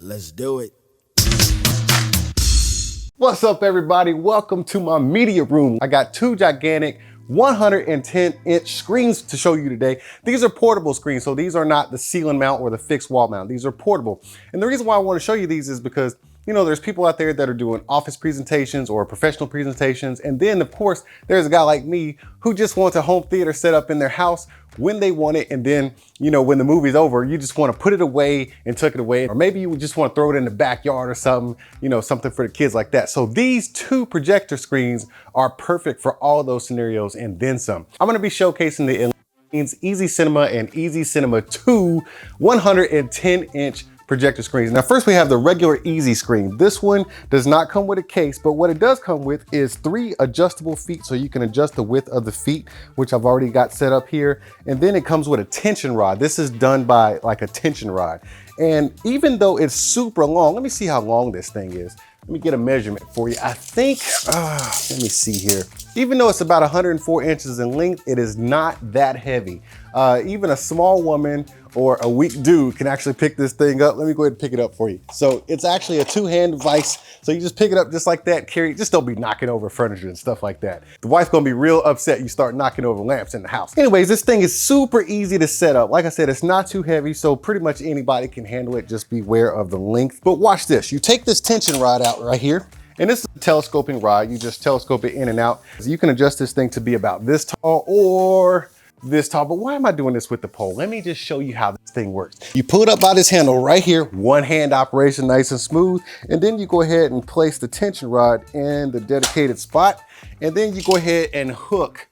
Let's do it. What's up, everybody? Welcome to my media room. I got two gigantic 110-inch screens to show you today. These are portable screens, so these are not the ceiling mount or the fixed wall mount. These are portable. And the reason why I want to show you these is because, you know, there's people out there that are doing office presentations or professional presentations. And then, of course, there's a guy like me who just wants a home theater set up in their house when they want it. And then, you know, when the movie's over, you just want to put it away and tuck it away. Or maybe you would just want to throw it in the backyard or something, you know, something for the kids like that. So these two projector screens are perfect for all of those scenarios and then some. I'm going to be showcasing the ezCinema and ezCinema 2 110-inch projector screens. Now, first we have the regular EZ screen. This one does not come with a case, but what it does come with is 3 adjustable feet, so you can adjust the width of the feet, which I've already got set up here. And then it comes with a tension rod. This is done by like a tension rod. And even though it's super long, let me see how long this thing is. Let me get a measurement for you. I think, let me see here. Even though it's about 104 inches in length, it is not that heavy. Even a small woman or a weak dude can actually pick this thing up. Let me go ahead and pick it up for you. So it's actually a 2-hand device. So you just pick it up just like that, carry it. Just don't be knocking over furniture and stuff like that. The wife's gonna be real upset you start knocking over lamps in the house. Anyways, this thing is super easy to set up. Like I said, it's not too heavy, so pretty much anybody can handle it. Just beware of the length. But watch this. You take this tension rod out right here. And this is a telescoping rod. You just telescope it in and out. You can adjust this thing to be about this tall or this tall. But why am I doing this with the pole? Let me just show you how this thing works. You pull it up by this handle right here, one hand operation, nice and smooth. And then you go ahead and place the tension rod in the dedicated spot. And then you go ahead and hook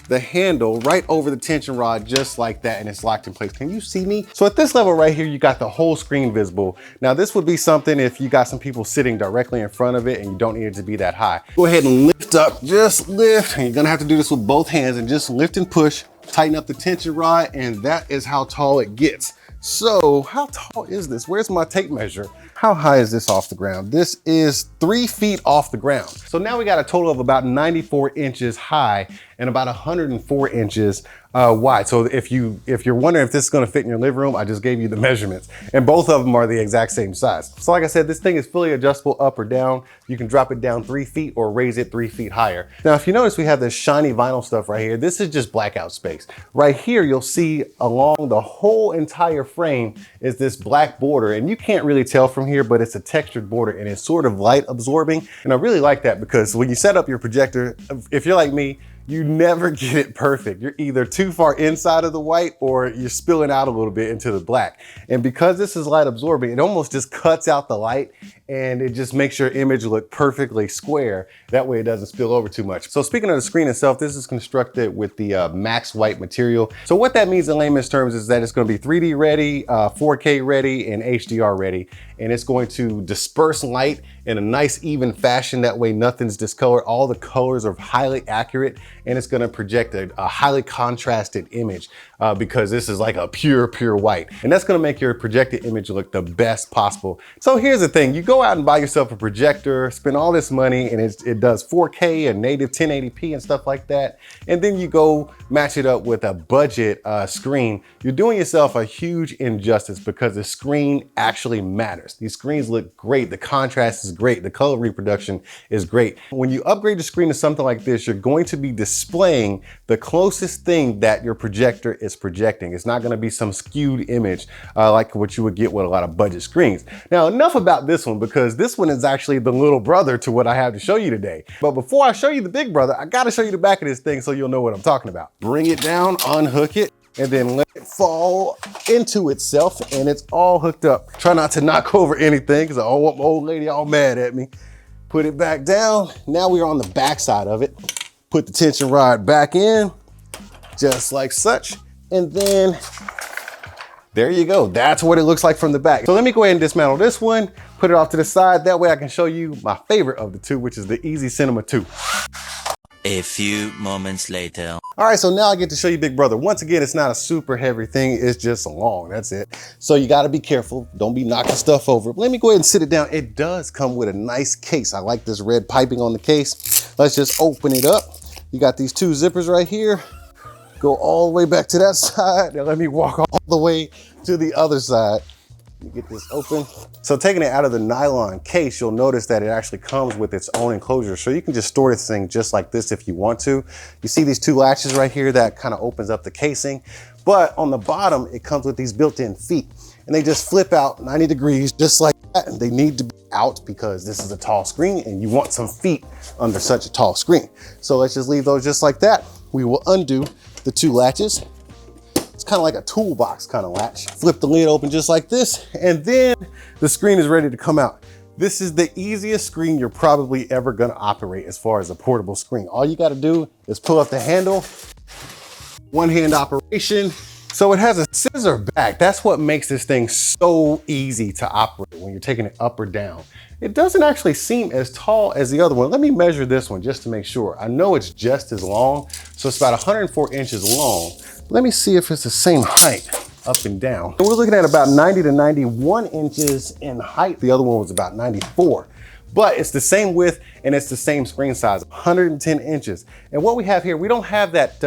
the handle right over the tension rod just like that, and it's locked in place. Can you see me? So at this level right here, you got the whole screen visible. Now this would be something if you got some people sitting directly in front of it and you don't need it to be that high. Go ahead and lift up, just lift. And you're gonna have to do this with both hands and just lift and push, tighten up the tension rod, and that is how tall it gets. So how tall is this? Where's my tape measure? How high is this off the ground? This is 3 feet off the ground. So now we got a total of about 94 inches high and about 104 inches wide. So if you're wondering if this is gonna fit in your living room, I just gave you the measurements, and both of them are the exact same size. So like I said, this thing is fully adjustable up or down. You can drop it down 3 feet or raise it 3 feet higher. Now, if you notice, we have this shiny vinyl stuff right here. This is just blackout space. Right here, you'll see along the whole entire frame is this black border, and you can't really tell from here, but it's a textured border and it's sort of light absorbing. And I really like that because when you set up your projector, if you're like me, you never get it perfect. You're either too far inside of the white or you're spilling out a little bit into the black. And because this is light absorbing, it almost just cuts out the light and it just makes your image look perfectly square. That way it doesn't spill over too much. So speaking of the screen itself, this is constructed with the max white material. So what that means in layman's terms is that it's going to be 3D ready, 4K ready, and HDR ready. And it's going to disperse light in a nice even fashion. That way nothing's discolored. All the colors are highly accurate, and it's gonna project a highly contrasted image because this is like a pure white. And that's gonna make your projected image look the best possible. So here's the thing, you go out and buy yourself a projector, spend all this money, and it does 4K and native 1080p and stuff like that. And then you go match it up with a budget screen. You're doing yourself a huge injustice because the screen actually matters. These screens look great. The contrast is great. The color reproduction is great. When you upgrade the screen to something like this, you're going to be displaying the closest thing that your projector is projecting. It's not going to be some skewed image like what you would get with a lot of budget screens. Now, enough about this one, because this one is actually the little brother to what I have to show you today. But before I show you the big brother, I got to show you the back of this thing so you'll know what I'm talking about. Bring it down, unhook it, and then let it fall into itself, and it's all hooked up. Try not to knock over anything because I don't want my old lady all mad at me. Put it back down. Now we're on the back side of it. Put the tension rod back in, just like such. And then there you go. That's what it looks like from the back. So let me go ahead and dismantle this one, put it off to the side. That way I can show you my favorite of the two, which is the ezCinema 2. A few moments later. All right, so now I get to show you Big Brother. Once again, it's not a super heavy thing. It's just long, that's it. So you gotta be careful. Don't be knocking stuff over. Let me go ahead and sit it down. It does come with a nice case. I like this red piping on the case. Let's just open it up. You got these 2 zippers right here. Go all the way back to that side. Now let me walk all the way to the other side. me get this open. So taking it out of the nylon case, you'll notice that it actually comes with its own enclosure. So you can just store this thing just like this if you want to. You see these two latches right here that kind of opens up the casing. But on the bottom, it comes with these built-in feet. And they just flip out 90 degrees just like that. And they need to be out because this is a tall screen and you want some feet under such a tall screen. So let's just leave those just like that. We will undo the two latches. It's kind of like a toolbox kind of latch. Flip the lid open just like this, and then the screen is ready to come out. This is the easiest screen you're probably ever gonna operate as far as a portable screen. All you gotta do is pull up the handle, one-hand operation. So it has a scissor back. That's what makes this thing so easy to operate when you're taking it up or down. It doesn't actually seem as tall as the other one. Let me measure this one just to make sure. I know it's just as long, so it's about 104 inches long. Let me see if it's the same height up and down. So we're looking at about 90 to 91 inches in height. The other one was about 94. But it's the same width and it's the same screen size, 110 inches. And what we have here, we don't have that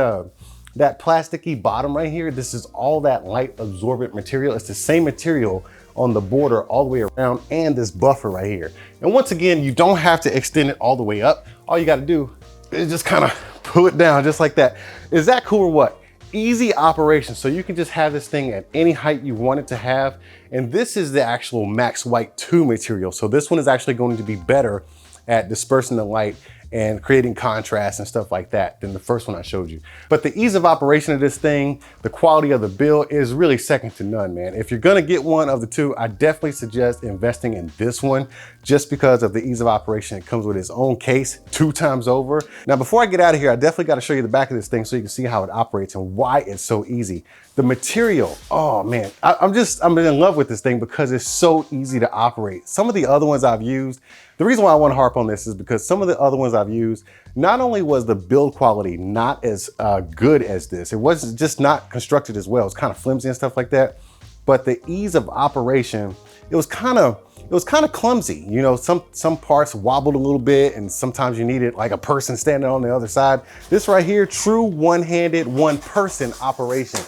that plasticky bottom right here. This is all that light absorbent material. It's the same material on the border all the way around and this buffer right here. And once again, you don't have to extend it all the way up. All you got to do is just kind of pull it down just like that. Is that cool or what? Easy operation. So you can just have this thing at any height you want it to have. And this is the actual Max White 2 material. So this one is actually going to be better at dispersing the light and creating contrast and stuff like that than the first one I showed you. But the ease of operation of this thing, the quality of the build is really second to none, man. If you're gonna get one of the two, I definitely suggest investing in this one just because of the ease of operation. It comes with its own case 2 times over. Now, before I get out of here, I definitely gotta show you the back of this thing so you can see how it operates and why it's so easy. The material, oh man, I'm in love with this thing because it's so easy to operate. Some of the other ones I've used, the reason why I want to harp on this is because some of the other ones I've used, not only was the build quality not as good as this, it was just not constructed as well. It's kind of flimsy and stuff like that, but the ease of operation, it was kind of clumsy. You know, some parts wobbled a little bit and sometimes you needed like a person standing on the other side. This right here, true one-handed, one-person operation.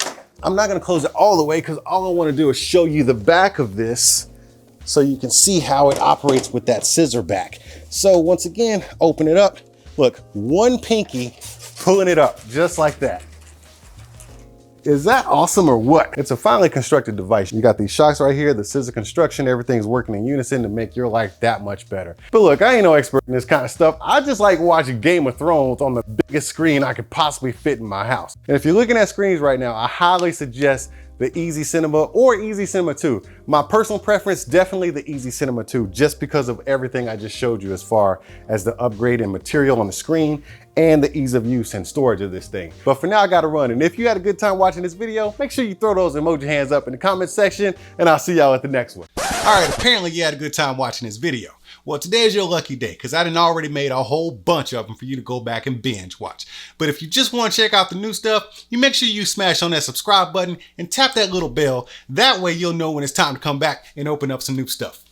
I'm not gonna close it all the way because all I wanna do is show you the back of this so you can see how it operates with that scissor back. So once again, open it up. Look, one pinky pulling it up just like that. Is that awesome or what? It's a finely constructed device. You got these shocks right here, the scissor construction, everything's working in unison to make your life that much better. But look, I ain't no expert in this kind of stuff. I just like watching Game of Thrones on the biggest screen I could possibly fit in my house. And if you're looking at screens right now, I highly suggest the ezCinema or ezCinema 2. My personal preference, definitely the ezCinema 2, just because of everything I just showed you as far as the upgrade in material on the screen and the ease of use and storage of this thing. But for now, I gotta run. And if you had a good time watching this video, make sure you throw those emoji hands up in the comment section and I'll see y'all at the next one. All right, apparently you had a good time watching this video. Well, today is your lucky day because I done already made a whole bunch of them for you to go back and binge watch. But if you just want to check out the new stuff, you make sure you smash on that subscribe button and tap that little bell. That way you'll know when it's time to come back and open up some new stuff.